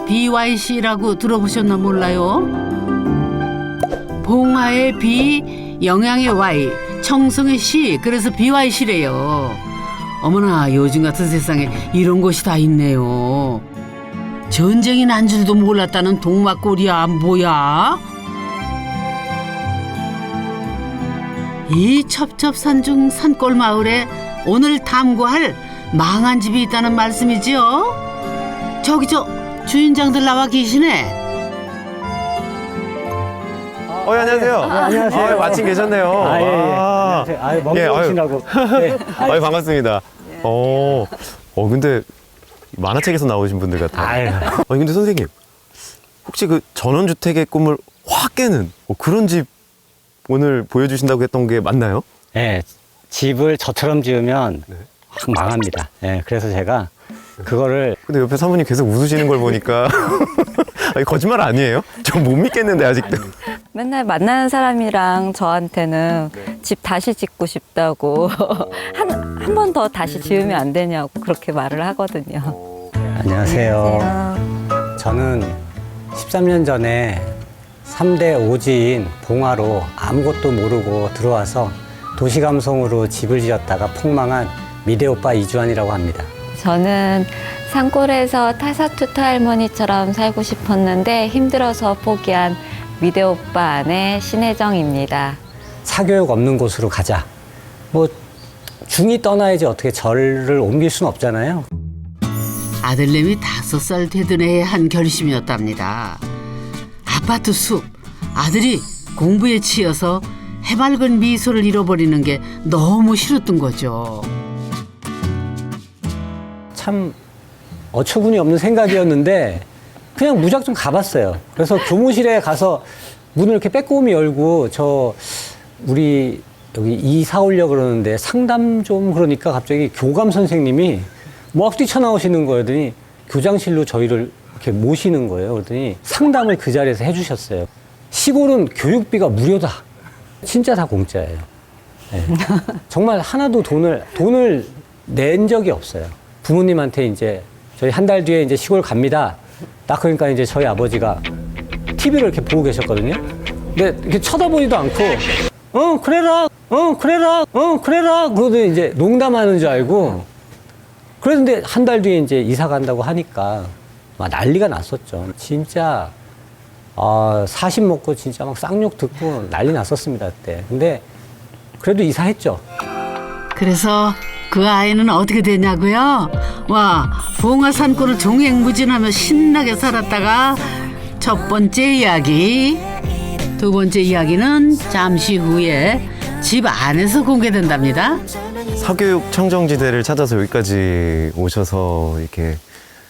BYC라고 들어보셨나 몰라요? 봉화의 B, 영양의 Y, 청송의 C, 그래서 BYC래요. 어머나, 요즘 같은 세상에 이런 곳이 다 있네요. 전쟁이 난 줄도 몰랐다는 동막골이야, 뭐야? 이 첩첩산중 산골 마을에 오늘 탐구할 망한 집이 있다는 말씀이지요? 저기 주인장들 나와 계시네. 안녕하세요. 네, 안녕하세요. 마침 계셨네요. 예, 예. 와. 안녕하세요. 먼 길 오시라고. 네. 반갑습니다. 근데 만화책에서 나오신 분들 같아요. 근데 선생님, 혹시 그 전원주택의 꿈을 확 깨는 그런 집 오늘 보여주신다고 했던 게 맞나요? 네, 집을 저처럼 지으면 확 망합니다. 네, 그래서 제가 그거를. 근데 옆에 사모님 계속 웃으시는 걸 보니까 아니, 거짓말 아니에요? 저 못 믿겠는데 아직도. 맨날 만나는 사람이랑 저한테는 집 다시 짓고 싶다고 한 번 더 다시 지으면 안 되냐고 그렇게 말을 하거든요. 안녕하세요. 저는 13년 전에 3대 오지인 봉화로 아무것도 모르고 들어와서 도시감성으로 집을 지었다가 폭망한 미대 오빠 이주환이라고 합니다. 저는 산골에서 타사투타 할머니처럼 살고 싶었는데 힘들어서 포기한 미대 오빠 아내 신혜정입니다. 사교육 없는 곳으로 가자. 중이 떠나야지 어떻게 절을 옮길 수는 없잖아요. 아들내미 5살 되던 해에 한 결심이었답니다. 아파트 숲, 아들이 공부에 치여서 해맑은 미소를 잃어버리는 게 너무 싫었던 거죠. 참 어처구니 없는 생각이었는데 그냥 무작정 가봤어요. 그래서 교무실에 가서 문을 이렇게 빼꼼히 열고 우리 여기 이사 오려고 그러는데 상담 좀 그러니까 갑자기 교감 선생님이 막 뛰쳐나오시는 거였더니 교장실로 저희를 이렇게 모시는 거예요. 그러더니 상담을 그 자리에서 해주셨어요. 시골은 교육비가 무료다. 진짜 다 공짜예요. 네. 정말 하나도 돈을 낸 적이 없어요. 부모님한테 이제 저희 한 달 뒤에 이제 시골 갑니다. 딱 그러니까 이제 저희 아버지가 TV를 이렇게 보고 계셨거든요. 근데 이렇게 쳐다보지도 않고 그래라 그러더니 이제 농담하는 줄 알고 그랬는데 한 달 뒤에 이제 이사 간다고 하니까 막 난리가 났었죠. 진짜 40 먹고 진짜 막 쌍욕 듣고 난리 났었습니다 그때. 근데 그래도 이사했죠. 그래서 그 아이는 어떻게 되냐고요? 와, 봉화 산골을 종횡무진하며 신나게 살았다가 첫 번째 이야기, 두 번째 이야기는 잠시 후에 집 안에서 공개된답니다. 사교육 청정지대를 찾아서 여기까지 오셔서 이렇게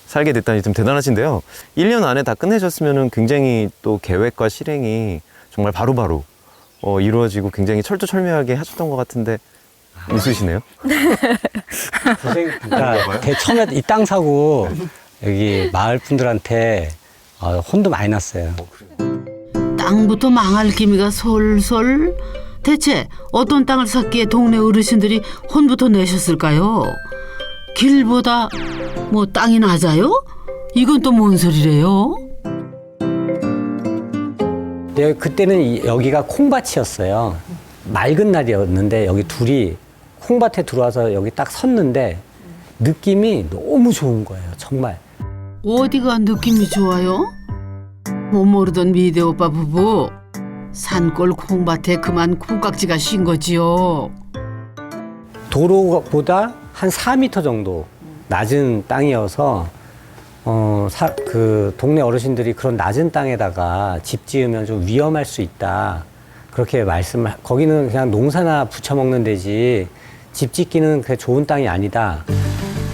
살게 됐다니 좀 대단하신데요. 1년 안에 다 끝내셨으면 굉장히 또 계획과 실행이 정말 바로바로 이루어지고 굉장히 철두철미하게 하셨던 것 같은데 웃으시네요. 그러니까 처음에 이 땅 사고 여기 마을 분들한테 혼도 많이 났어요. 땅부터 망할 기미가 솔솔. 대체 어떤 땅을 샀기에 동네 어르신들이 혼부터 내셨을까요? 길보다 땅이 낮아요? 이건 또 뭔 소리래요? 네, 그때는 여기가 콩밭이었어요. 맑은 날이었는데 여기 둘이 콩밭에 들어와서 여기 딱 섰는데 느낌이 너무 좋은 거예요. 정말. 어디가 느낌이 좋아요? 못 모르던 미대 오빠 부부. 산골 콩밭에 그만 콩깍지가 쉰 거지요. 도로보다 한 4m 정도 낮은 땅이어서 그 동네 어르신들이 그런 낮은 땅에다가 집 지으면 좀 위험할 수 있다. 그렇게 거기는 그냥 농사나 부쳐 먹는 데지 집 짓기는 그게 좋은 땅이 아니다.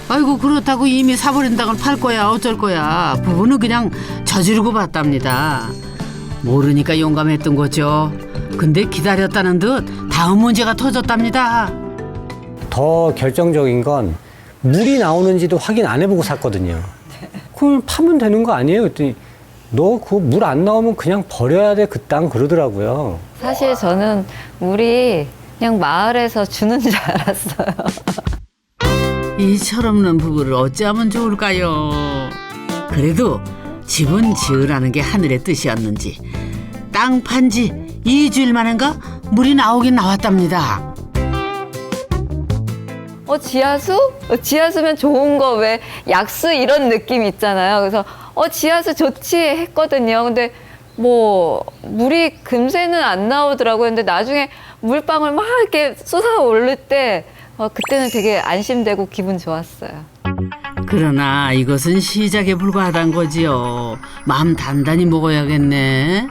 아이고, 그렇다고 이미 사버린 땅을 팔 거야 어쩔 거야. 부부는 그냥 저지르고 봤답니다. 모르니까 용감했던 거죠. 근데 기다렸다는 듯 다음 문제가 터졌답니다. 더 결정적인 건 물이 나오는지도 확인 안 해보고 샀거든요. 그럼 파면 되는 거 아니에요? 그랬더니 너 그 물 안 나오면 그냥 버려야 돼 그 땅 그러더라고요. 사실 저는 우리 그냥 마을에서 주는 줄 알았어요. 이 철없는 부부를 어찌하면 좋을까요? 그래도 집은 지으라는 게 하늘의 뜻이었는지 땅 판지 2주일 만인가 물이 나오긴 나왔답니다. 지하수? 지하수면 좋은 거 왜 약수 이런 느낌 있잖아요. 그래서 지하수 좋지 했거든요. 근데 뭐 물이 금세는 안 나오더라고요. 근데 나중에 물방울 막 이렇게 쏟아오를 때 그때는 되게 안심되고 기분 좋았어요. 그러나 이것은 시작에 불과하단 거지요. 마음 단단히 먹어야겠네.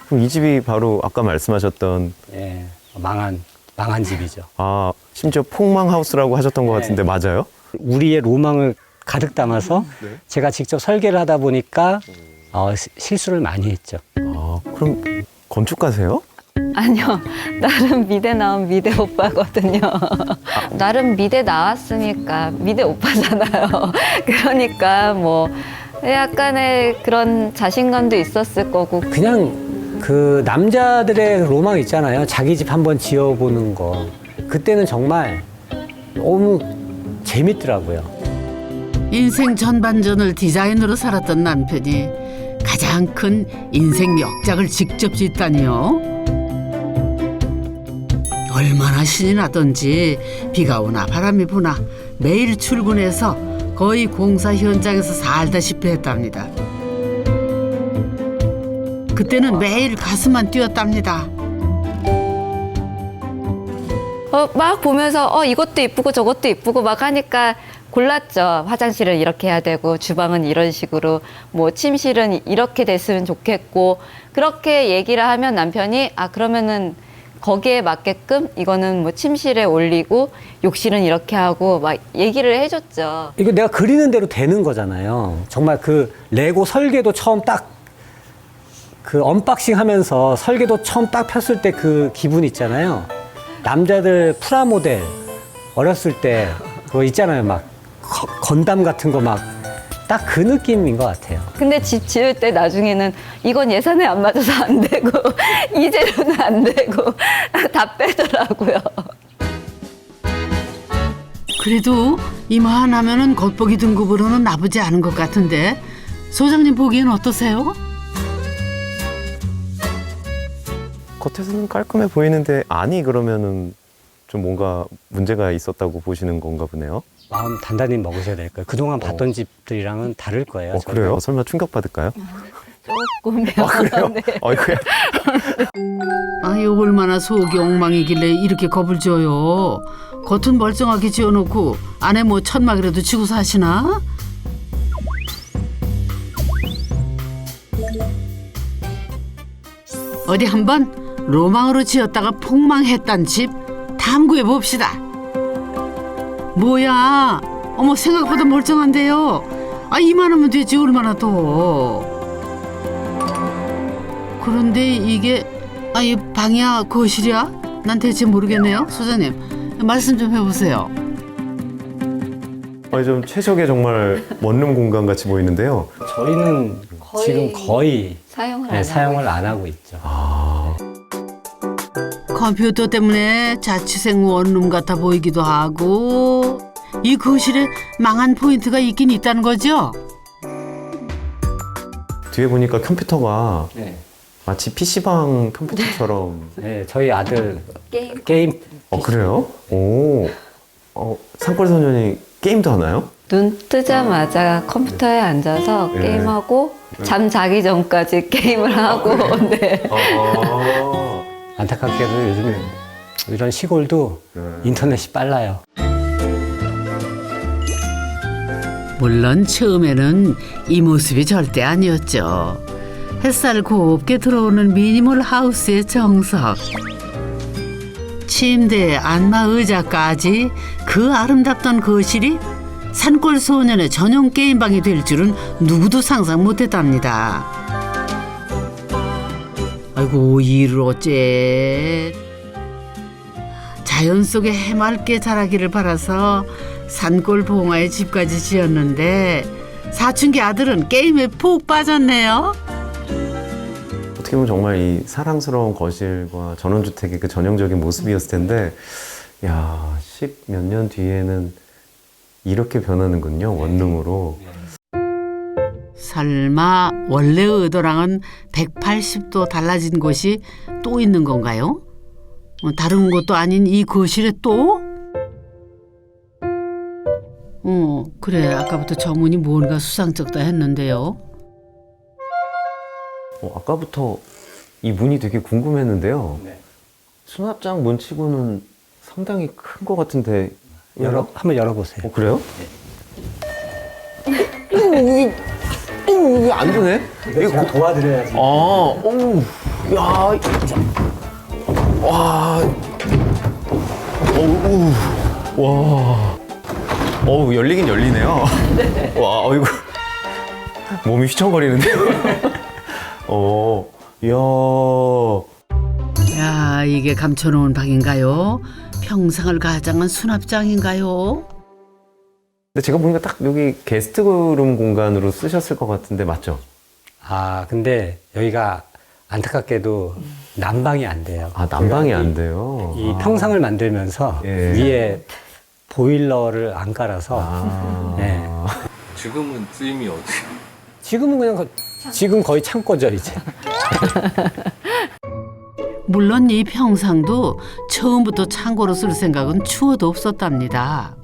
그럼 이 집이 바로 아까 말씀하셨던 예, 망한 집이죠. 심지어 폭망하우스라고 하셨던 것 같은데 맞아요? 우리의 로망을 가득 담아서 제가 직접 설계를 하다 보니까 실수를 많이 했죠. 그럼 건축가세요? 아니요. 나름 미대 나온 미대 오빠거든요. 나름 미대 나왔으니까 미대 오빠잖아요. 그러니까 뭐 약간의 그런 자신감도 있었을 거고. 그냥 그 남자들의 로망 있잖아요. 자기 집 한번 지어보는 거. 그때는 정말 너무 재밌더라고요. 인생 전반전을 디자인으로 살았던 남편이 가장 큰 인생 역작을 직접 짓다니요. 얼마나 신이 나던지 비가 오나 바람이 부나 매일 출근해서 거의 공사 현장에서 살다시피 했답니다. 그때는 매일 가슴만 뛰었답니다. 막 보면서 이것도 이쁘고 저것도 이쁘고 막 하니까 골랐죠. 화장실은 이렇게 해야 되고 주방은 이런 식으로 뭐 침실은 이렇게 됐으면 좋겠고 그렇게 얘기를 하면 남편이 그러면은 거기에 맞게끔 이거는 뭐 침실에 올리고 욕실은 이렇게 하고 막 얘기를 해줬죠. 이거 내가 그리는 대로 되는 거잖아요. 정말 그 레고 설계도 처음 딱 그 언박싱 하면서 설계도 처음 딱 폈을 때 그 기분 있잖아요. 남자들 프라모델 어렸을 때 그거 있잖아요. 막 건담 같은 거 막 딱 그 느낌인 것 같아요. 근데 집 지을 때 나중에는 이건 예산에 안 맞아서 안 되고 이 재료는 안 되고 다 빼더라고요. 그래도 이만하면은 겉보기 등급으로는 나쁘지 않은 것 같은데 소장님 보기엔 어떠세요? 겉에서는 깔끔해 보이는데 그러면은 좀 뭔가 문제가 있었다고 보시는 건가 보네요. 마음 단단히 먹으셔야 될 거예요. 그동안 봤던 집들이랑은 다를 거예요. 그래요? 설마 충격받을까요? 조금요. 그래요? 네. 어이구야. 아유 얼마나 속이 엉망이길래 이렇게 겁을 줘요. 겉은 멀쩡하게 지어놓고 안에 뭐 천막이라도 치고 사시나? 어디 한번 로망으로 지었다가 폭망했단 집 탐구해 봅시다. 뭐야? 어머 생각보다 멀쩡한데요. 이만하면 되지 얼마나 더. 그런데 이게 이 방이야 거실이야? 난 대체 모르겠네요. 소장님 말씀 좀 해보세요. 좀 최적의 정말 원룸 공간 같이 보이는데요. 저희는 지금 거의 사용을 안 하고 있죠. 컴퓨터 때문에 자취생 원룸 같아 보이기도 하고 이 거실에 망한 포인트가 있긴 있다는 거죠? 뒤에 보니까 컴퓨터가 네. 마치 PC방 컴퓨터처럼. 네, 저희 아들 게임. 게임 그래요? 산골소년이 게임도 하나요? 눈 뜨자마자 컴퓨터에 앉아서 네. 게임하고 잠 자기 전까지 게임을 하고 네. 안타깝게도 요즘 이런 시골도 인터넷이 빨라요. 물론 처음에는 이 모습이 절대 아니었죠. 햇살 곱게 들어오는 미니멀 하우스의 정석. 침대, 안마 의자까지 그 아름답던 거실이 산골 소년의 전용 게임방이 될 줄은 누구도 상상 못했답니다. 아이고 이를 어째. 자연 속에 해맑게 자라기를 바라서 산골 봉화에 집까지 지었는데 사춘기 아들은 게임에 푹 빠졌네요. 어떻게 보면 정말 이 사랑스러운 거실과 전원주택의 그 전형적인 모습이었을 텐데, 야, 10몇 년 뒤에는 이렇게 변하는군요, 원룸으로. 설마 원래 의도랑은 180도 달라진 곳이 또 있는 건가요? 다른 곳도 아닌 이 거실에 또? 그래. 아까부터 저 문이 뭔가 수상쩍다 했는데요. 아까부터 이 문이 되게 궁금했는데요. 네. 수납장 문치고는 상당히 큰 것 같은데. 한번 열어보세요. 그래요? 이게 안 되네? 제가 도와드려야지. 야, 와, 와, 열리긴 열리네요. 와, 어이구, 몸이 휘청거리는데요. 이야. 야, 이게 감춰놓은 방인가요? 평상을 가장한 수납장인가요? 근데 제가 보니까 딱 여기 게스트룸 공간으로 쓰셨을 것 같은데 맞죠? 근데 여기가 안타깝게도 난방이 안 돼요. 난방이 안 돼요. 이 평상을 만들면서 예. 위에 보일러를 안 깔아서 네. 지금은 쓰임이 어디? 지금은 그냥 지금 거의 창고죠 이제. 물론 이 평상도 처음부터 창고로 쓸 생각은 추워도 없었답니다.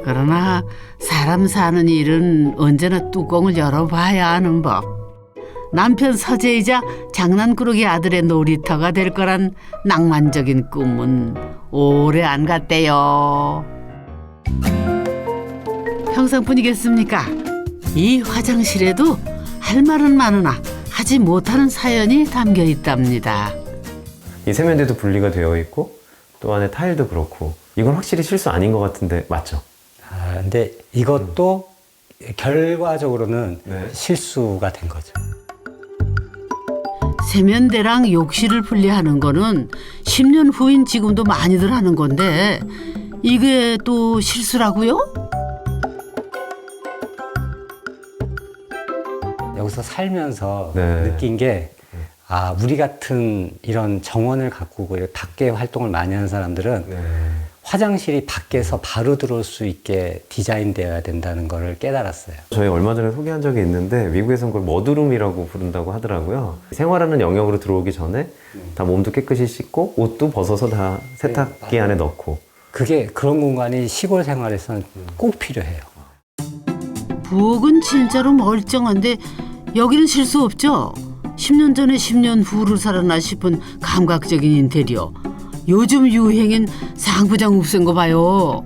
그러나 사람 사는 일은 언제나 뚜껑을 열어봐야 하는 법. 남편 서재이자 장난꾸러기 아들의 놀이터가 될 거란 낭만적인 꿈은 오래 안 갔대요. 평상뿐이겠습니까? 이 화장실에도 할 말은 많으나 하지 못하는 사연이 담겨 있답니다. 이 세면대도 분리가 되어 있고 또 안에 타일도 그렇고 이건 확실히 실수 아닌 것 같은데 맞죠? 근데 이것도 결과적으로는 네. 실수가 된 거죠. 세면대랑 욕실을 분리하는 거는 10년 후인 지금도 많이들 하는 건데 이게 또 실수라고요? 여기서 살면서 네. 느낀 게 우리 같은 이런 정원을 가꾸고 이렇게 밖에 활동을 많이 하는 사람들은 화장실이 밖에서 바로 들어올 수 있게 디자인되어야 된다는 걸 깨달았어요. 저희 얼마 전에 소개한 적이 있는데 미국에서는 그걸 머드룸이라고 부른다고 하더라고요. 생활하는 영역으로 들어오기 전에 다 몸도 깨끗이 씻고 옷도 벗어서 다 세탁기 안에 넣고 그런 공간이 시골 생활에서는 꼭 필요해요. 부엌은 진짜로 멀쩡한데 여기는 실수 없죠? 10년 전에 10년 후를 살았나 싶은 감각적인 인테리어. 요즘 유행인 상부장 없앤 거 봐요.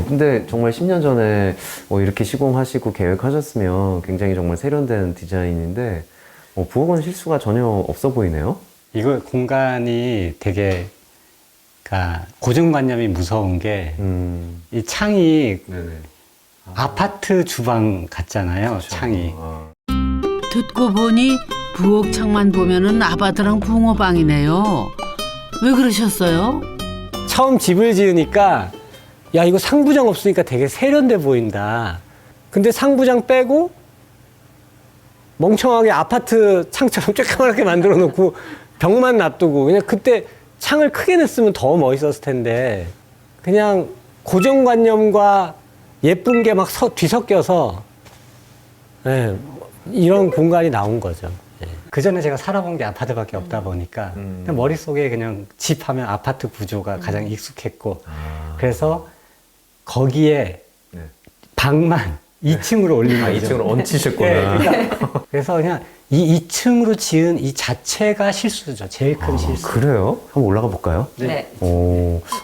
근데 정말 10년 전에 이렇게 시공하시고 계획하셨으면 굉장히 정말 세련된 디자인인데 부엌은 실수가 전혀 없어 보이네요. 이거 공간이 되게 고정관념이 무서운 게 이 창이 아파트 주방 같잖아요. 창이. 듣고 보니 부엌 창만 보면은 아파트랑 붕어방이네요. 왜 그러셨어요? 처음 집을 지으니까 야 이거 상부장 없으니까 되게 세련돼 보인다. 근데 상부장 빼고 멍청하게 아파트 창처럼 쬐까맣게 만들어 놓고 벽만 놔두고 그냥 그때 창을 크게 냈으면 더 멋있었을 텐데 그냥 고정관념과 예쁜 게 막 뒤섞여서 이런 공간이 나온 거죠. 그 전에 제가 살아본 게 아파트밖에 없다 보니까 그냥 머릿속에 그냥 집 하면 아파트 구조가 가장 익숙했고 그래서 거기에 방만 2층으로 올린 거죠. 2층으로 얹히셨구나. 그래서 그냥 이 2층으로 지은 이 자체가 실수죠. 제일 큰 실수. 그래요? 한번 올라가 볼까요? 네.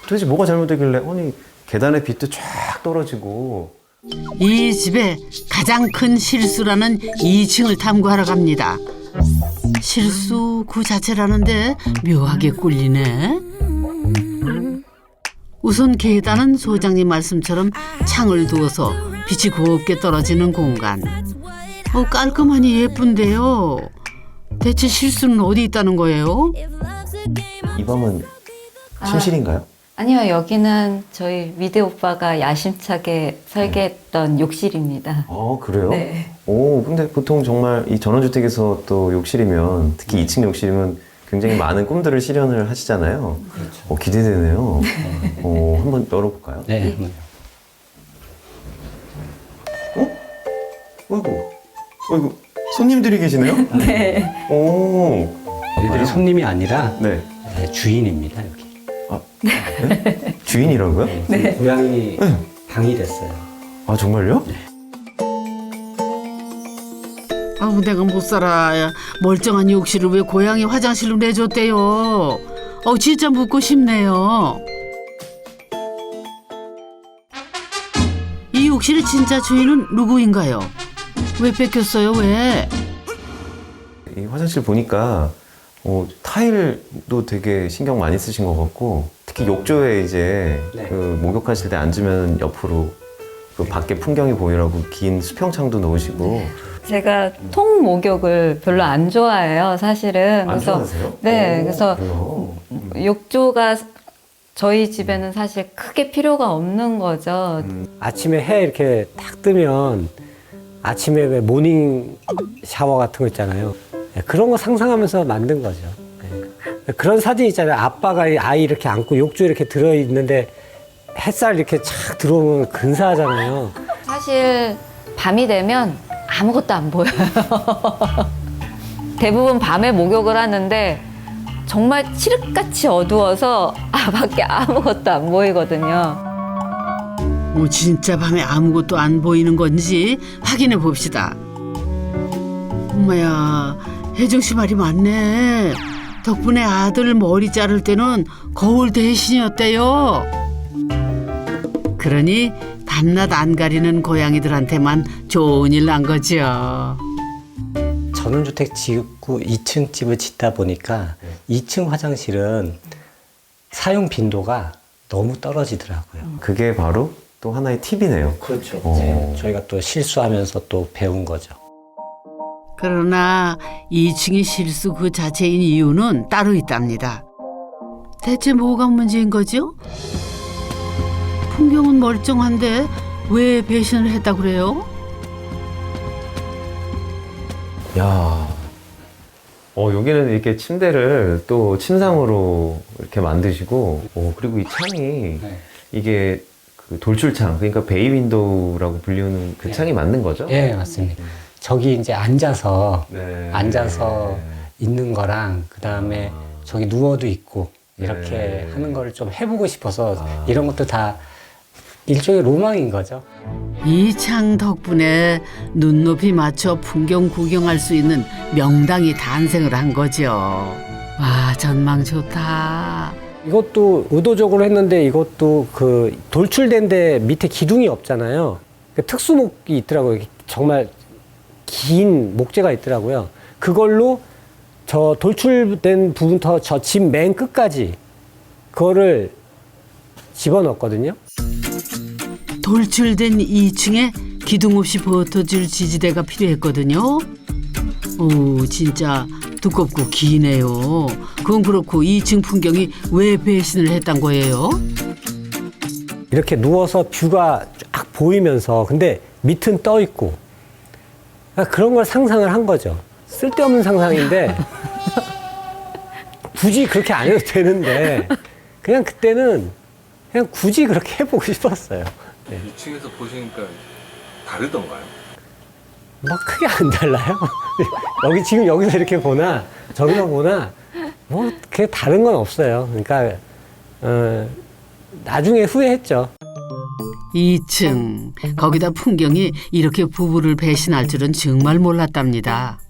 도대체 뭐가 잘못되길래 아니 계단에 빛도 쫙 떨어지고 이 집의 가장 큰 실수라는 2층을 탐구하러 갑니다. 실수 그 자체라는데 묘하게 꿀리네. 우선 계단은 소장님 말씀처럼 창을 두어서 빛이 곱게 떨어지는 공간. 깔끔하니 예쁜데요. 대체 실수는 어디 있다는 거예요? 이 방은 침실인가요? 아니요, 여기는 저희 미대 오빠가 야심차게 설계했던 욕실입니다. 그래요? 네. 근데 보통 정말 이 전원주택에서 또 욕실이면 특히 2층 욕실이면 굉장히 많은 꿈들을 실현을 하시잖아요. 기대되네요. 한번 열어볼까요? 네. 어이구, 손님들이 계시네요? 네. 오. 얘들이 손님이 아니라 네. 주인입니다, 여기. 네? 주인이라고요? 네. 고양이 방이 됐어요. 아, 정말요? 아우 내가 못 살아. 멀쩡한 욕실을 왜 고양이 화장실로 내줬대요. 진짜 묻고 싶네요. 이 욕실의 진짜 주인은 누구인가요? 왜 뺏겼어요? 왜? 이 화장실 보니까 타일도 되게 신경 많이 쓰신 것 같고, 특히 욕조에 이제 네. 그 목욕하실 때 앉으면 옆으로 그 밖에 풍경이 보이라고 긴 수평창도 놓으시고. 제가 통 목욕을 별로 안 좋아해요, 사실은. 안 좋아하세요? 네, 오, 그래서 그래요? 욕조가 저희 집에는 사실 크게 필요가 없는 거죠. 아침에 해 이렇게 딱 뜨면 아침에 왜 모닝 샤워 같은 거 있잖아요. 네, 그런 거 상상하면서 만든 거죠. 네. 그런 사진 있잖아요. 아빠가 이 아이 이렇게 안고 욕조에 이렇게 들어있는데 햇살 이렇게 착 들어오면 근사하잖아요. 사실 밤이 되면 아무것도 안 보여요. 대부분 밤에 목욕을 하는데 정말 칠흑같이 어두워서 밖에 아무것도 안 보이거든요. 진짜 밤에 아무것도 안 보이는 건지 확인해 봅시다. 엄마야, 혜정 씨 말이 맞네. 덕분에 아들 머리 자를 때는 거울 대신이었대요. 그러니 밤낮 안 가리는 고양이들한테만 좋은 일 난 거죠. 전원주택 짓고 2층 집을 짓다 보니까 2층 화장실은 사용 빈도가 너무 떨어지더라고요. 그게 바로 또 하나의 팁이네요. 그렇죠. 오. 저희가 또 실수하면서 또 배운 거죠. 그러나 2층이 실수 그 자체인 이유는 따로 있답니다. 대체 뭐가 문제인 거죠? 풍경은 멀쩡한데 왜 배신을 했다고 그래요? 야, 여기는 이렇게 침대를 또 침상으로 이렇게 만드시고, 그리고 이 창이 이게 그 돌출창, 그러니까 베이 윈도우라고 불리는 그 창이 맞는 거죠? 예, 맞습니다. 저기 이제 앉아서 네. 있는 거랑 그 다음에 저기 누워도 있고 이렇게 네. 하는 거를 좀 해보고 싶어서 이런 것도 다 일종의 로망인 거죠. 이 창 덕분에 눈높이 맞춰 풍경 구경할 수 있는 명당이 탄생을 한 거죠. 와, 전망 좋다. 이것도 의도적으로 했는데 이것도 그 돌출된 데 밑에 기둥이 없잖아요. 그 특수목이 있더라고요. 정말 긴 목재가 있더라고요. 그걸로 저 돌출된 부분부터 저 집 맨 끝까지 그거를 집어넣었거든요. 돌출된 2층에 기둥 없이 버텨줄 지지대가 필요했거든요. 오, 진짜 두껍고 기네요. 그건 그렇고 2층 풍경이 왜 배신을 했단 거예요? 이렇게 누워서 뷰가 쫙 보이면서 근데 밑은 떠 있고 그러니까 그런 걸 상상을 한 거죠. 쓸데없는 상상인데 굳이 그렇게 안 해도 되는데 그냥 그때는 그냥 굳이 그렇게 해보고 싶었어요. 네. 2층에서 보시니까 다르던가요? 뭐 크게 안 달라요. 여기 지금 여기서 이렇게 보나 저기서 보나 뭐 그게 다른 건 없어요. 그러니까 나중에 후회했죠. 2층 거기다 풍경이 이렇게 부부를 배신할 줄은 정말 몰랐답니다.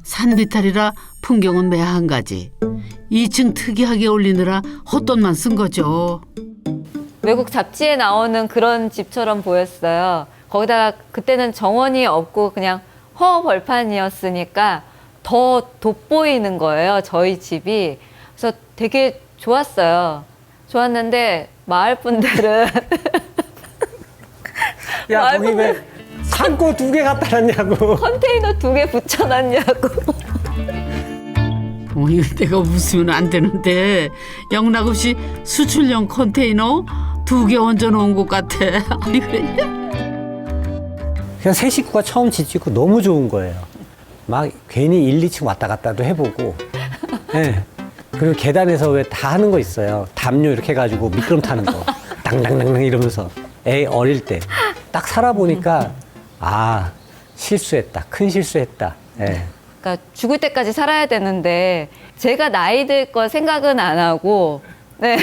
산비탈이라 풍경은 매 한 가지. 2층 특이하게 올리느라 헛돈만 쓴 거죠. 외국 잡지에 나오는 그런 집처럼 보였어요. 거기다가 그때는 정원이 없고 그냥 허벌판이었으니까 더 돋보이는 거예요, 저희 집이. 그래서 되게 좋았어요. 좋았는데 마을 분들은 야 거기 왜 창고 2개 갖다 놨냐고. 컨테이너 2개 붙여놨냐고. 이거 내가 웃으면 안 되는데 영락없이 수출용 컨테이너 2개 얹어놓은 것 같아. 아니 그래? 그냥 새 식구가 처음 집 짓고 너무 좋은 거예요. 막 괜히 1, 2층 왔다 갔다도 해보고. 네. 그리고 계단에서 왜 다 하는 거 있어요. 담요 이렇게 해가지고 미끄럼 타는 거. 당당당당 이러면서 애 어릴 때 딱 살아보니까 아 실수했다, 큰 실수했다. 예. 그러니까 죽을 때까지 살아야 되는데 제가 나이 들 거 생각은 안 하고 네.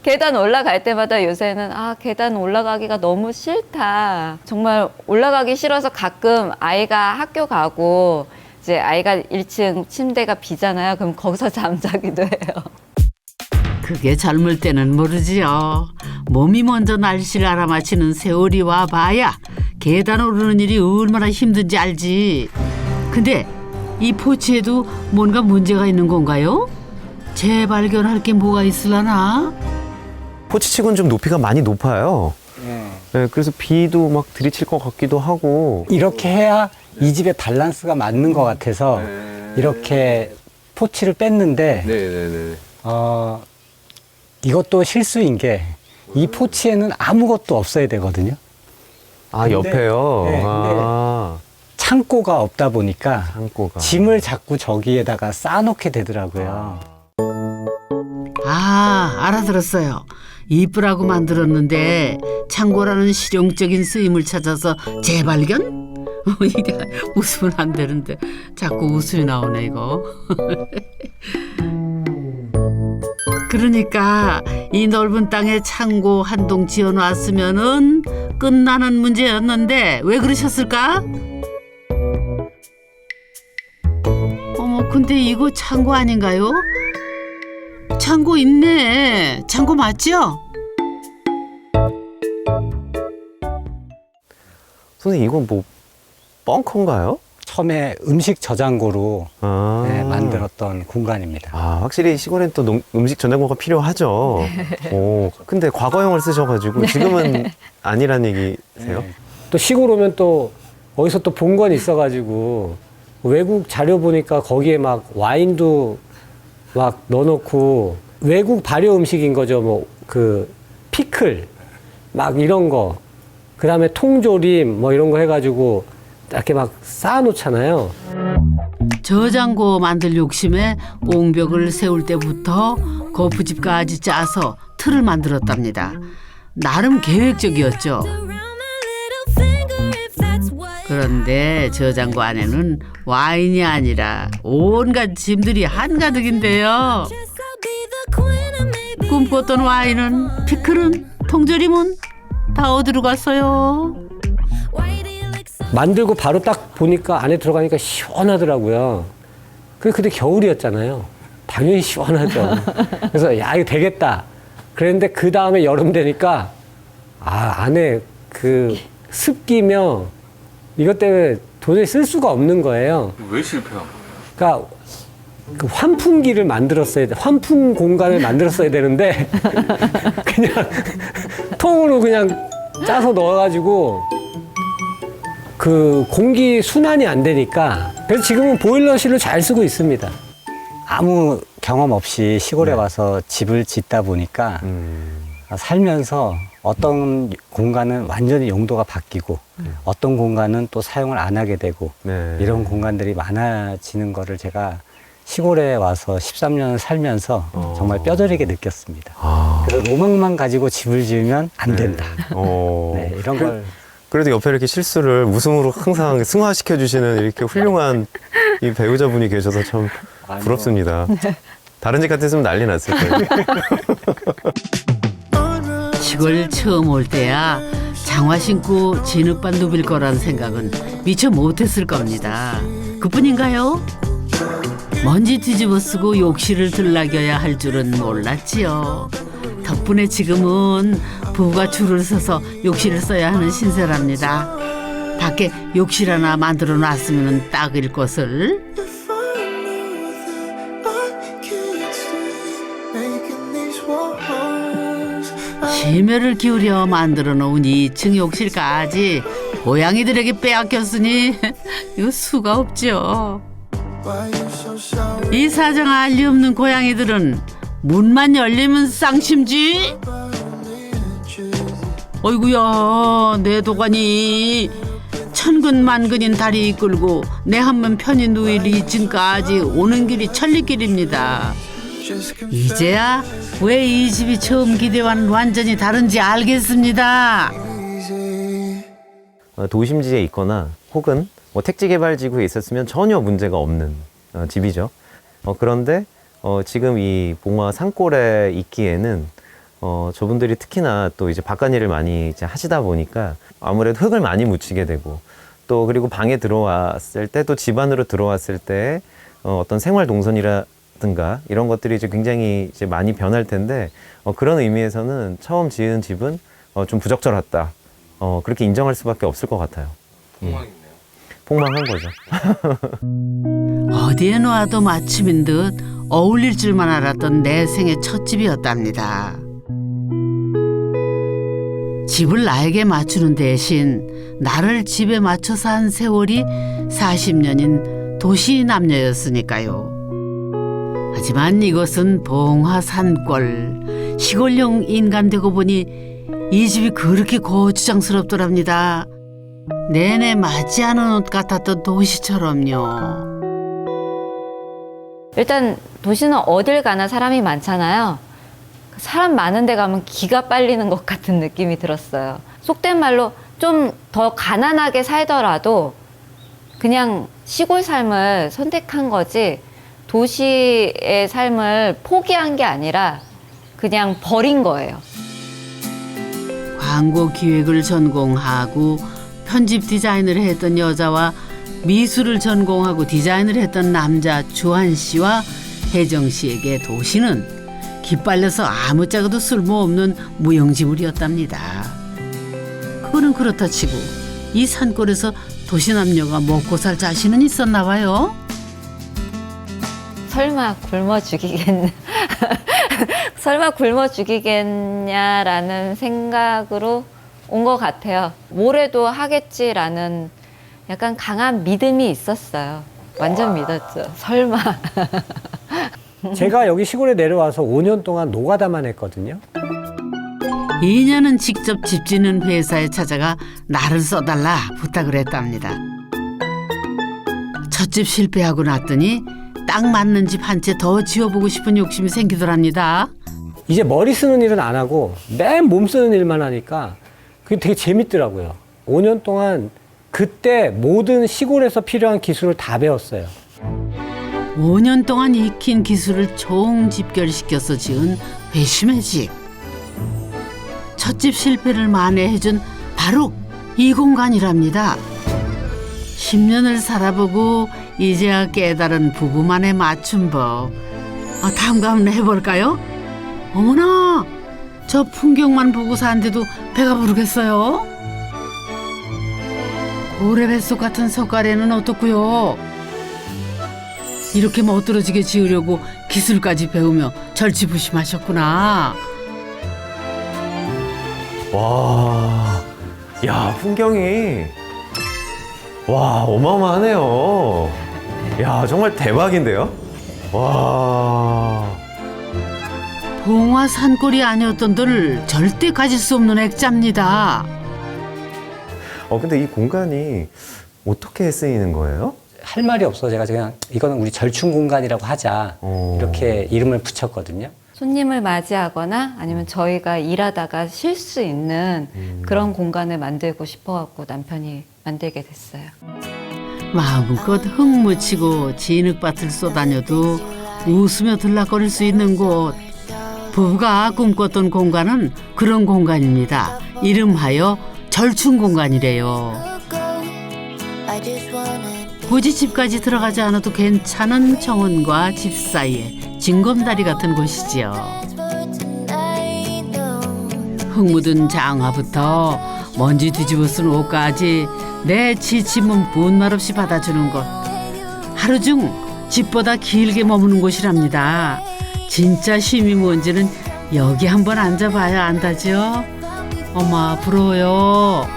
계단 올라갈 때마다 요새는 계단 올라가기가 너무 싫다. 정말 올라가기 싫어서 가끔 아이가 학교 가고 이제 아이가 1층 침대가 비잖아요. 그럼 거기서 잠자기도 해요. 그게 젊을 때는 모르지요. 몸이 먼저 날씨를 알아맞히는 세월이 와봐야 계단 오르는 일이 얼마나 힘든지 알지. 근데 이 포치에도 뭔가 문제가 있는 건가요? 재발견할 게 뭐가 있으려나? 포치치고는 좀 높이가 많이 높아요. 네, 그래서 비도 막 들이칠 것 같기도 하고. 이렇게 해야 이 집의 밸런스가 맞는 것 같아서 이렇게 포치를 뺐는데 네네네. 이것도 실수인 게 이 포치에는 아무것도 없어야 되거든요. 아, 근데- 옆에요? 네, 아, 창고가 없다 보니까 창고가. 짐을 자꾸 저기에다가 쌓아놓게 되더라고요. 알아들었어요. 이쁘라고 만들었는데 창고라는 실용적인 쓰임을 찾아서 재발견? 이게 웃으면 안 되는데 자꾸 웃음이 나오네 이거. 그러니까 이 넓은 땅에 창고 한 동 지어놨으면은 끝나는 문제였는데 왜 그러셨을까? 어머, 근데 이거 창고 아닌가요? 창고 있네. 창고 맞죠? 선생님, 이건 뭐 벙커인가요? 처음에 음식 저장고로 아. 네, 만들었던 공간입니다. 아, 확실히 시골엔 또 음식 저장고가 필요하죠. 오, 근데 과거형을 쓰셔가지고 지금은 아니란 얘기세요? 네. 또 시골 오면 또 어디서 또 본 건 있어가지고 외국 자료 보니까 거기에 막 와인도 막 넣어놓고 외국 발효 음식인 거죠. 뭐 그 피클 막 이런 거, 그 다음에 통조림 뭐 이런 거 해가지고 이렇게 막 쌓아놓잖아요. 저장고 만들 욕심에 옹벽을 세울 때부터 거푸집까지 짜서 틀을 만들었답니다. 나름 계획적이었죠. 그런데 저장고 안에는 와인이 아니라 온갖 짐들이 한가득인데요. 꿈꿨던 와인은, 피클은, 통조림은 다 어디로 갔어요? 만들고 바로 딱 보니까 안에 들어가니까 시원하더라고요. 근데 겨울이었잖아요. 당연히 시원하죠. 그래서 야, 이거 되겠다. 그랬는데 그 다음에 여름 되니까 안에 그 습기며 이것 때문에 도저히 쓸 수가 없는 거예요. 왜 실패한 거예요? 그러니까 그 환풍기를 만들었어야 돼. 환풍 공간을 만들었어야 되는데 그냥 통으로 그냥 짜서 넣어가지고 그 공기 순환이 안 되니까. 그래서 지금은 보일러실로 잘 쓰고 있습니다. 아무 경험 없이 시골에 와서 집을 짓다 보니까 살면서 어떤 공간은 완전히 용도가 바뀌고 어떤 공간은 또 사용을 안 하게 되고 네. 이런 공간들이 많아지는 거를 제가 시골에 와서 13년을 살면서 정말 뼈저리게 느꼈습니다. 그래서 로망만 가지고 집을 지으면 안 된다. 네, 이런 걸. 그래도 옆에 이렇게 실수를 웃음으로 항상 승화시켜 주시는 이렇게 훌륭한 이 배우자분이 계셔서 참 부럽습니다. 다른 집 같았으면 난리 났을 거예요. 시골 처음 올 때야 장화 신고 진흙밭 누빌 거란 생각은 미처 못했을 겁니다. 그뿐인가요? 먼지 뒤집어 쓰고 욕실을 들락여야 할 줄은 몰랐지요. 덕분에 지금은 부부가 줄을 서서 욕실을 써야 하는 신세랍니다. 밖에 욕실 하나 만들어 놨으면 딱일 것을. 심혈을 기울여 만들어 놓은 2층 욕실까지 고양이들에게 빼앗겼으니 이거 수가 없죠. 이 사정 알리 없는 고양이들은 문만 열리면 쌍심지. 어이구야, 내 도가니 천근만근인 다리 이끌고 내 한번 편히 누일 2층까지 오는 길이 천리길입니다. 이제야 왜 이 집이 처음 기대와는 완전히 다른지 알겠습니다. 도심지에 있거나 혹은 뭐 택지 개발 지구에 있었으면 전혀 문제가 없는 집이죠. 그런데 지금 이 봉화 산골에 있기에는 저분들이 특히나 또 이제 바깥일을 많이 이제 하시다 보니까 아무래도 흙을 많이 묻히게 되고 또 그리고 방에 들어왔을 때 또 집 안으로 들어왔을 때 어떤 생활 동선이라든가 이런 것들이 이제 굉장히 이제 많이 변할 텐데 그런 의미에서는 처음 지은 집은 좀 부적절했다. 그렇게 인정할 수밖에 없을 것 같아요. 폭망이네요. 폭망한 거죠. 어디에 놓아도 맞춤인 듯 어울릴 줄만 알았던 내 생의 첫 집이었답니다. 집을 나에게 맞추는 대신 나를 집에 맞춰서 한 세월이 40년인 도시 남녀였으니까요. 하지만 이것은 봉화 산골 시골형 인간 되고 보니 이 집이 그렇게 고추장스럽더랍니다. 내내 맞지 않은 옷 같았던 도시처럼요. 일단 도시는 어딜 가나 사람이 많잖아요. 사람 많은 데 가면 기가 빨리는 것 같은 느낌이 들었어요. 속된 말로 좀 더 가난하게 살더라도 그냥 시골 삶을 선택한 거지 도시의 삶을 포기한 게 아니라 그냥 버린 거예요. 광고 기획을 전공하고 편집 디자인을 했던 여자와 미술을 전공하고 디자인을 했던 남자 주한 씨와 혜정 씨에게 도시는 기빨려서 아무짝에도 쓸모없는 무용지물이었답니다. 그거는 그렇다 치고 이 산골에서 도시 남녀가 먹고 살 자신은 있었나 봐요. 설마 굶어 죽이겠냐 설마 굶어 죽이겠냐라는 생각으로 온 것 같아요. 뭐래도 하겠지라는 약간 강한 믿음이 있었어요. 완전 믿었죠. 설마. 제가 여기 시골에 내려와서 5년 동안 노가다만 했거든요. 2년은 직접 집 짓는 회사에 찾아가 나를 써달라 부탁을 했답니다. 첫 집 실패하고 났더니 딱 맞는 집 한 채 더 지어보고 싶은 욕심이 생기더랍니다. 이제 머리 쓰는 일은 안 하고 맨 몸 쓰는 일만 하니까 그게 되게 재밌더라고요. 5년 동안 그때 모든 시골에서 필요한 기술을 다 배웠어요. 5년 동안 익힌 기술을 총집결시켜서 지은 회심의 집. 첫집 실패를 만회해준 바로 이 공간이랍니다. 10년을 살아보고 이제야 깨달은 부부만의 맞춤법. 다음 한번 해볼까요? 어머나, 저 풍경만 보고 산데도 배가 부르겠어요. 고래 뱃속 같은 석가래는 어떻고요? 이렇게 멋들어지게 지으려고 기술까지 배우며 절치부심하셨구나. 와, 야, 풍경이, 와, 어마어마하네요. 야, 정말 대박인데요? 와. 봉화 산골이 아니었던들 절대 가질 수 없는 액자입니다. 근데 이 공간이 어떻게 쓰이는 거예요? 할 말이 없어. 제가 그냥 이거는 우리 절충 공간이라고 하자. 어. 이렇게 이름을 붙였거든요. 손님을 맞이하거나 아니면 저희가 일하다가 쉴 수 있는 그런 공간을 만들고 싶어갖고 남편이 만들게 됐어요. 마음껏 흙 묻히고 진흙밭을 쏘다녀도 웃으며 들락거릴 수 있는 곳. 부부가 꿈꿨던 공간은 그런 공간입니다. 이름하여 절충 공간이래요. 굳이 집까지 들어가지 않아도 괜찮은 정원과 집 사이에 징검다리 같은 곳이지요. 흙 묻은 장화부터 먼지 뒤집어 쓴 옷까지 내 지침은 분말 없이 받아주는 곳. 하루 중 집보다 길게 머무는 곳이랍니다. 진짜 쉼이 뭔지는 여기 한번 앉아봐야 안다죠. 어마 부러워요.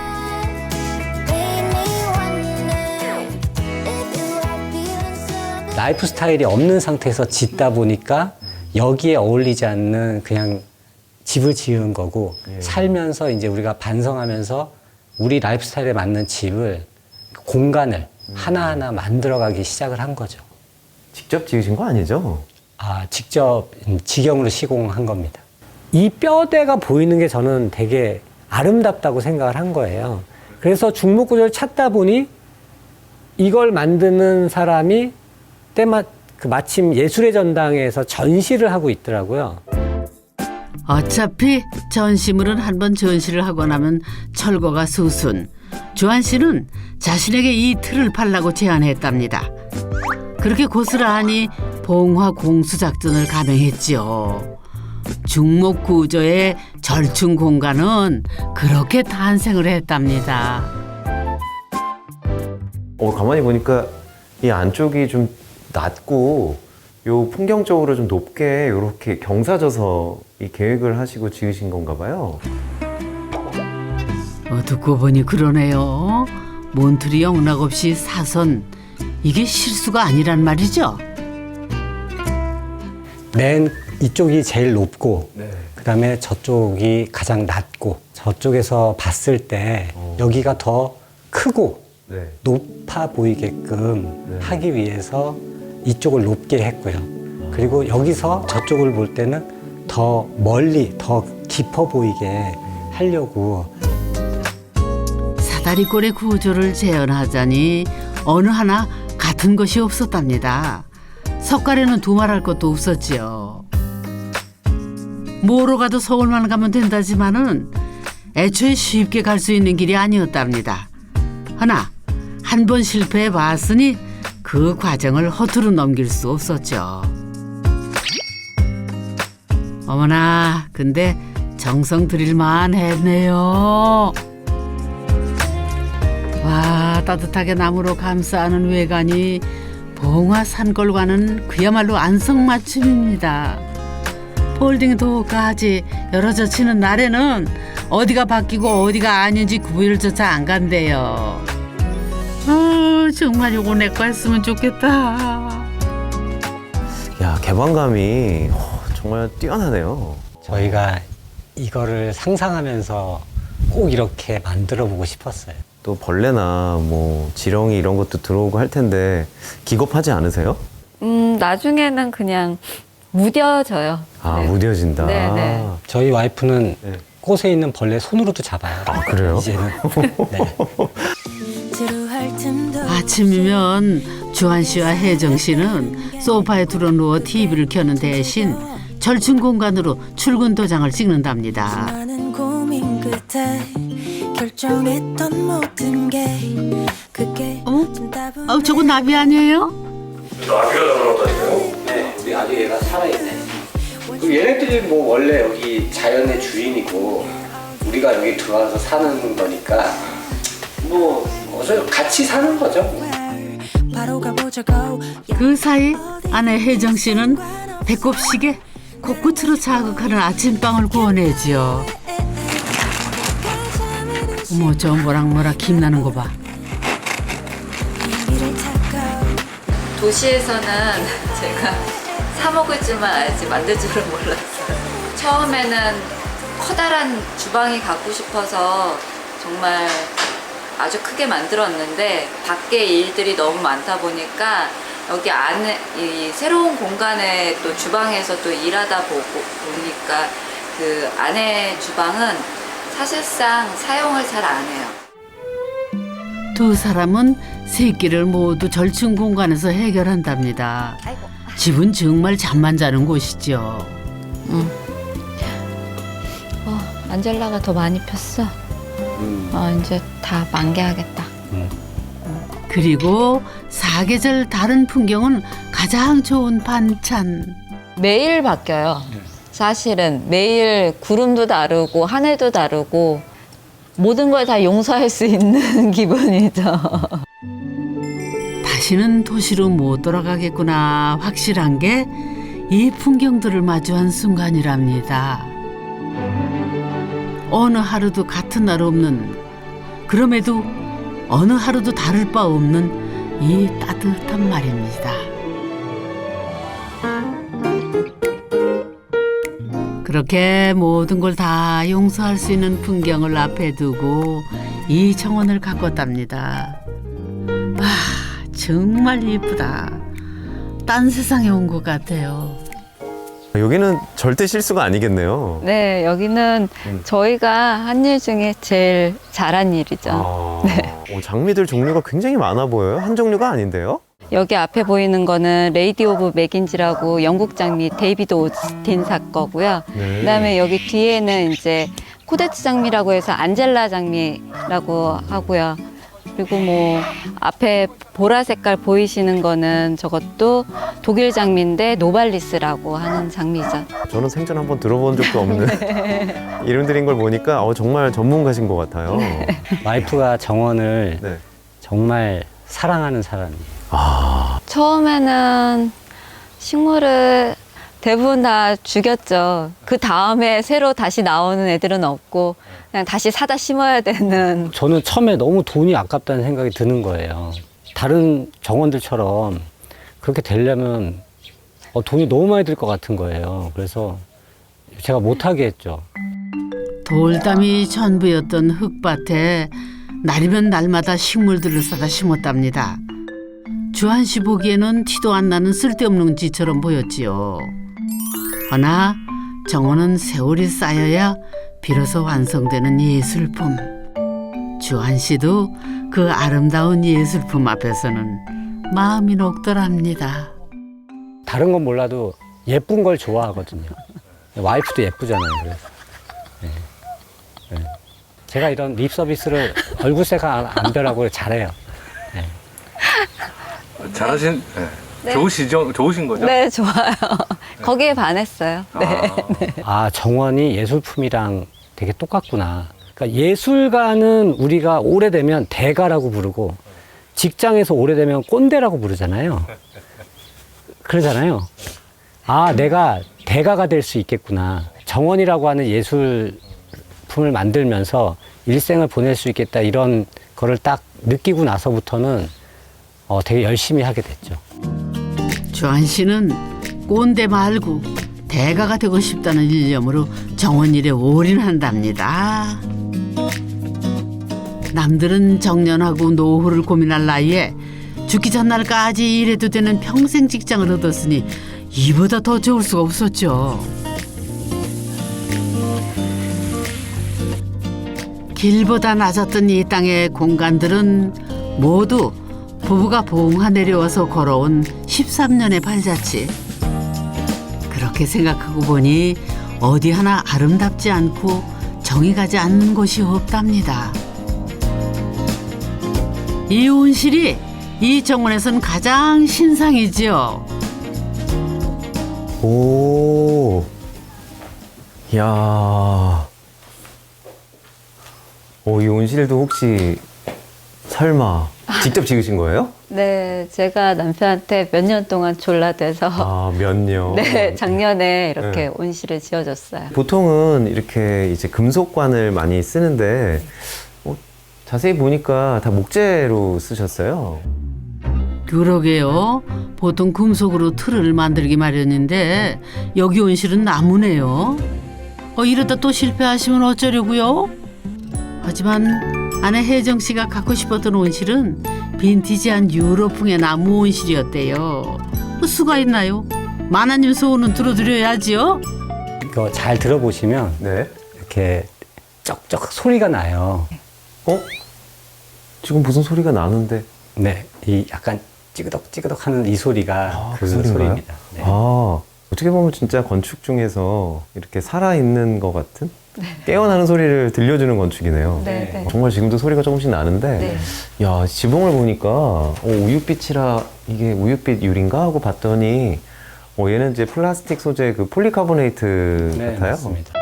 라이프 스타일이 없는 상태에서 짓다 보니까 여기에 어울리지 않는 그냥 집을 지은 거고 살면서 이제 우리가 반성하면서 우리 라이프 스타일에 맞는 집을 공간을 하나하나 만들어가기 시작을 한 거죠. 직접 지으신 거 아니죠? 직접 직영으로 시공한 겁니다. 이 뼈대가 보이는 게 저는 되게 아름답다고 생각을 한 거예요. 그래서 중목 구조를 찾다 보니 이걸 만드는 사람이 마침 예술의 전당에서 전시를 하고 있더라고요. 어차피 전시물은 한번 전시를 하고 나면 철거가 수순. 주한 씨는 자신에게 이 틀을 팔라고 제안했답니다. 그렇게 고스란히 봉화 공수 작전을 감행했지요. 중목구조의 절충 공간은 그렇게 탄생을 했답니다. 가만히 보니까 이 안쪽이 좀 낮고 요 풍경적으로 좀 높게 이렇게 경사져서 이 계획을 하시고 지으신 건가 봐요. 듣고 보니 그러네요. 몬트리 영락없이 사선. 이게 실수가 아니란 말이죠. 맨 이쪽이 제일 높고 네. 그다음에 저쪽이 가장 낮고 저쪽에서 봤을 때 여기가 더 크고 네. 높아 보이게끔 네. 하기 위해서 이쪽을 높게 했고요. 그리고 여기서 저쪽을 볼 때는 더 멀리 더 깊어 보이게 하려고 사다리꼴의 구조를 재현하자니 어느 하나 같은 것이 없었답니다. 석가래는 두말할 것도 없었지요. 뭐로 가도 서울만 가면 된다지만은 애초에 쉽게 갈 수 있는 길이 아니었답니다. 하나 한 번 실패해 봤으니 그 과정을 허투루 넘길 수 없었죠. 어머나, 근데 정성 들일만 했네요. 와, 따뜻하게 나무로 감싸는 외관이 봉화 산골과는 그야말로 안성맞춤입니다. 폴딩 도어까지 열어져 치는 날에는 어디가 바뀌고 어디가 아닌지 구별조차 안 간대요. 정말 요거 내 거 했으면 좋겠다. 야, 개방감이 정말 뛰어나네요. 저희가 이거를 상상하면서 꼭 이렇게 만들어 보고 싶었어요. 또 벌레나 뭐 지렁이 이런 것도 들어오고 할 텐데 기겁하지 않으세요? 나중에는 그냥 무뎌져요. 아, 네. 무뎌진다. 네, 네. 저희 와이프는 네. 꽃에 있는 벌레 손으로도 잡아요. 아, 그래요? 이제는. 네. 아침이면 주한 씨와 혜정 씨는 소파에 들어누워 TV를 켜는 대신 절충 공간으로 출근 도장을 찍는답니다. 많은 고민 끝에 결정했던 모든 게 그게 저거 나비 아니에요? 네, 우리 아주 얘가 살아있네. 얘네들이 뭐 원래 여기 자연의 주인이고 우리가 여기 들어와서 사는 거니까 뭐 어서 같이 사는 거죠. 바로 가보자고 그 사이 아내 혜정 씨는 배꼽시계 코끝으로 자극하는 아침빵을 구워내지요. 어머, 저 모락모락 김나는 거 봐. 길을 찾고 도시에서는 제가 사 먹을 줄만 알지 만들 줄은 몰랐어요. 처음에는 커다란 주방이 갖고 싶어서 정말 아주 크게 만들었는데 밖에 일들이 너무 많다 보니까 여기 안에 이 새로운 공간에 또 주방에서 또 일하다 보니까 그 안에 주방은 사실상 사용을 잘 안 해요. 두 사람은 새끼를 모두 절충 공간에서 해결한답니다. 아이고. 집은 정말 잠만 자는 곳이죠. 안젤라가 더 많이 폈어. 이제 다 만개하겠다. 그리고 사계절 다른 풍경은 가장 좋은 반찬. 매일 바뀌어요. 사실은 매일 구름도 다르고 하늘도 다르고 모든 걸 다 용서할 수 있는 기분이죠. 다시는 도시로 못 돌아가겠구나 확실한 게 이 풍경들을 마주한 순간이랍니다. 어느 하루도 같은 날 없는, 그럼에도 어느 하루도 다를 바 없는 이 따뜻한 말입니다. 그렇게 모든 걸 다 용서할 수 있는 풍경을 앞에 두고 이 정원을 가꿨답니다. 와, 정말 예쁘다. 딴 세상에 온 것 같아요. 여기는 절대 실수가 아니겠네요. 네, 여기는 저희가 한 일 중에 제일 잘한 일이죠. 장미들 종류가 굉장히 많아 보여요. 한 종류가 아닌데요? 여기 앞에 보이는 거는 레이디 오브 맥인지라고 영국 장미 데이비드 오스틴사 거고요. 네. 그다음에 여기 뒤에는 이제 코데츠 장미라고 해서 안젤라 장미라고 하고요. 그리고 뭐 앞에 보라 색깔 보이시는 거는 저것도 독일 장미인데 노발리스라고 하는 장미죠. 저는 생전 한번 들어본 적도 없는 이름들인 걸 보니까 정말 전문가신 것 같아요. 와이프가 정원을 네. 정말 사랑하는 사람이에요. 처음에는 식물을 대부분 다 죽였죠. 그 다음에 새로 다시 나오는 애들은 없고 그냥 다시 사다 심어야 되는. 저는 처음에 너무 돈이 아깝다는 생각이 드는 거예요. 다른 정원들처럼 그렇게 되려면 돈이 너무 많이 들 것 같은 거예요. 그래서 제가 못하게 했죠. 돌담이 전부였던 흙밭에 날이면 날마다 식물들을 사다 심었답니다. 주한 씨 보기에는 티도 안 나는 쓸데없는 짓처럼 보였지요. 허나 정원은 세월이 쌓여야 비로소 완성되는 예술품. 주한 씨도 그 아름다운 예술품 앞에서는 마음이 녹더랍니다. 다른 건 몰라도 예쁜 걸 좋아하거든요. 와이프도 예쁘잖아요. 그래서. 네. 네. 제가 이런 립 서비스를 얼굴색가 안 변하고 잘해요. 네. 잘하신, 네. 네. 좋으신 거죠? 네, 좋아요. 거기에 반했어요. 네. 정원이 예술품이랑 되게 똑같구나. 그러니까 예술가는 우리가 오래되면 대가라고 부르고 직장에서 오래되면 꼰대라고 부르잖아요. 그러잖아요. 내가 대가가 될 수 있겠구나. 정원이라고 하는 예술품을 만들면서 일생을 보낼 수 있겠다. 이런 거를 딱 느끼고 나서부터는 되게 열심히 하게 됐죠. 주한 씨는 꼰대 말고 대가가 되고 싶다는 일념으로 정원 일에 올인한답니다. 남들은 정년하고 노후를 고민할 나이에 죽기 전날까지 일해도 되는 평생 직장을 얻었으니 이보다 더 좋을 수가 없었죠. 길보다 낮았던 이 땅의 공간들은 모두 부부가 봉화 내려와서 걸어온 13년의 발자취. 그렇게 생각하고 보니 어디 하나 아름답지 않고 정이 가지 않는 곳이 없답니다. 이 온실이 이 정원에선 가장 신상이지요. 오, 이야. 이 온실도 혹시 설마 직접 지으신 거예요? 네, 제가 남편한테 몇 년 동안 졸라대서 몇 년? 네, 작년에 이렇게 네. 온실을 지어줬어요. 보통은 이렇게 이제 금속관을 많이 쓰는데 자세히 보니까 다 목재로 쓰셨어요. 그러게요. 보통 금속으로 틀을 만들기 마련인데 여기 온실은 나무네요. 이러다 또 실패하시면 어쩌려고요? 하지만 아내 혜정 씨가 갖고 싶었던 온실은 빈티지한 유럽풍의 나무 온실이었대요. 수가 있나요? 마나님 소원은 들어드려야지요. 이거 잘 들어보시면 네. 이렇게 쩍쩍 소리가 나요. 지금 무슨 소리가 나는데? 네, 이 약간 찌그덕찌그덕 하는 이 소리가 그 소리인가요? 소리입니다. 네. 어떻게 보면 진짜 건축 중에서 이렇게 살아있는 것 같은 깨어나는 소리를 들려주는 건축이네요. 네, 네. 정말 지금도 소리가 조금씩 나는데 네. 야, 지붕을 보니까 우윳빛이라 이게 우윳빛 유리인가 하고 봤더니 얘는 이제 플라스틱 소재 그 폴리카보네이트 네, 같아요. 맞습니다.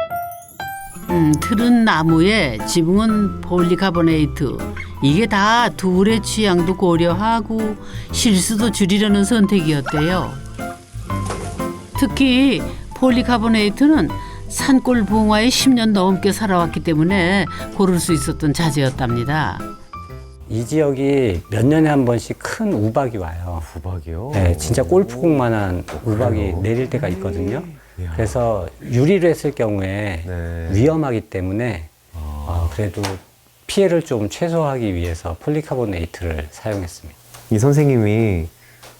틀은 나무에 지붕은 폴리카보네이트. 이게 다 둘의 취향도 고려하고 실수도 줄이려는 선택이었대요. 특히 폴리카보네이트는 산골 봉화에 10년 넘게 살아왔기 때문에 고를 수 있었던 자재였답니다. 이 지역이 몇 년에 한 번씩 큰 우박이 와요. 우박이요? 네, 진짜 골프공만한 우박이 그래요? 내릴 때가 있거든요. 이야. 그래서 유리로 했을 경우에 네. 위험하기 때문에 그래도 피해를 좀 최소화하기 위해서 폴리카보네이트를 사용했습니다. 이 선생님이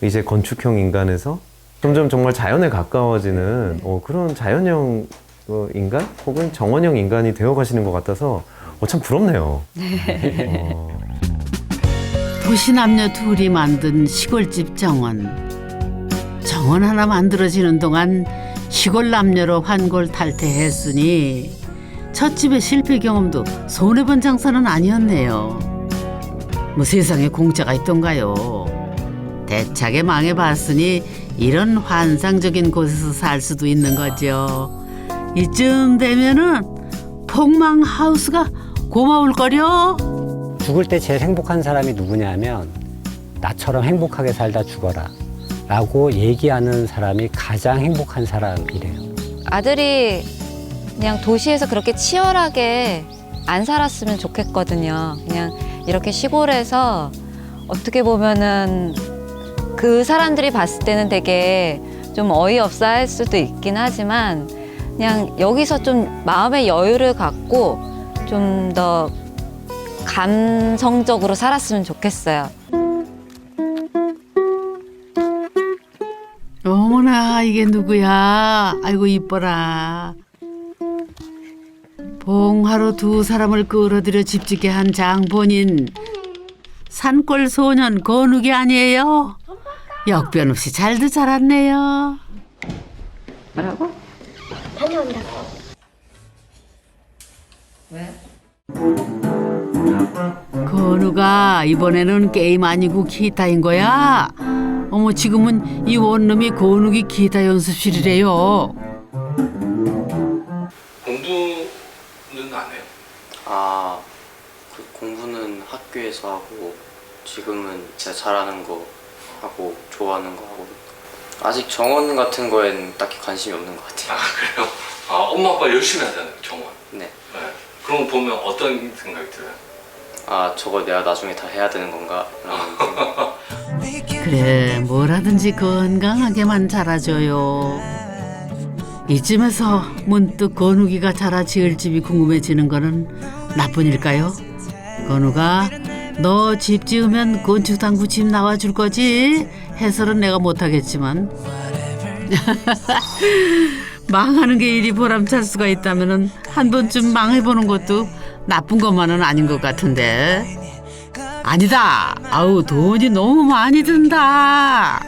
이제 건축형 인간에서 점점 정말 자연에 가까워지는 그런 자연형 인간 혹은 정원형 인간이 되어 가시는 것 같아서 참 부럽네요. 도시 남녀 둘이 만든 시골집 정원. 정원 하나 만들어지는 동안 시골 남녀로 환골 탈퇴했으니 첫 집의 실패 경험도 손해본 장사는 아니었네요. 뭐 세상에 공짜가 있던가요. 대차게 망해봤으니 이런 환상적인 곳에서 살 수도 있는 거죠. 이쯤 되면은 폭망하우스가 고마울 거려. 죽을 때 제일 행복한 사람이 누구냐면 나처럼 행복하게 살다 죽어라 라고 얘기하는 사람이 가장 행복한 사람이래요. 아들이 그냥 도시에서 그렇게 치열하게 안 살았으면 좋겠거든요. 그냥 이렇게 시골에서 어떻게 보면은 그 사람들이 봤을 때는 되게 좀 어이없어 할 수도 있긴 하지만 그냥 여기서 좀 마음의 여유를 갖고 좀 더 감성적으로 살았으면 좋겠어요. 어머나 이게 누구야? 아이고 이뻐라. 봉화로 두 사람을 끌어들여 집짓게 한 장본인 산골 소년 건욱이 아니에요? 역변 없이 잘도 자랐네요. 뭐라고? 건우가 이번에는 게임 아니고 기타인 거야? 어머 지금은 이 원룸이 건욱이 기타 연습실이래요. 공부는 안 해요? 아, 그 공부는 학교에서 하고 지금은 제가 잘하는 거 하고 좋아하는 거 하고 아직 정원 같은 거엔 딱히 관심이 없는 것 같아요. 아 그래요? 아 엄마 아빠 열심히 하잖아요 정원. 네. 네. 그런 거 보면 어떤 생각이 들어요? 아, 저걸 내가 나중에 다 해야 되는 건가? 이런 생각. 그래 뭐라든지 건강하게만 자라줘요. 이쯤에서 문득 건욱이가 자라 지을 집이 궁금해지는 거는 나쁜 일일까요? 건우가 너 집 지으면 건축당구 집 나와줄 거지? 해설은 내가 못하겠지만 망하는 게 일이 보람찰 수가 있다면 한 번쯤 망해보는 것도 나쁜 것만은 아닌 것 같은데. 아니다. 아우 돈이 너무 많이 든다.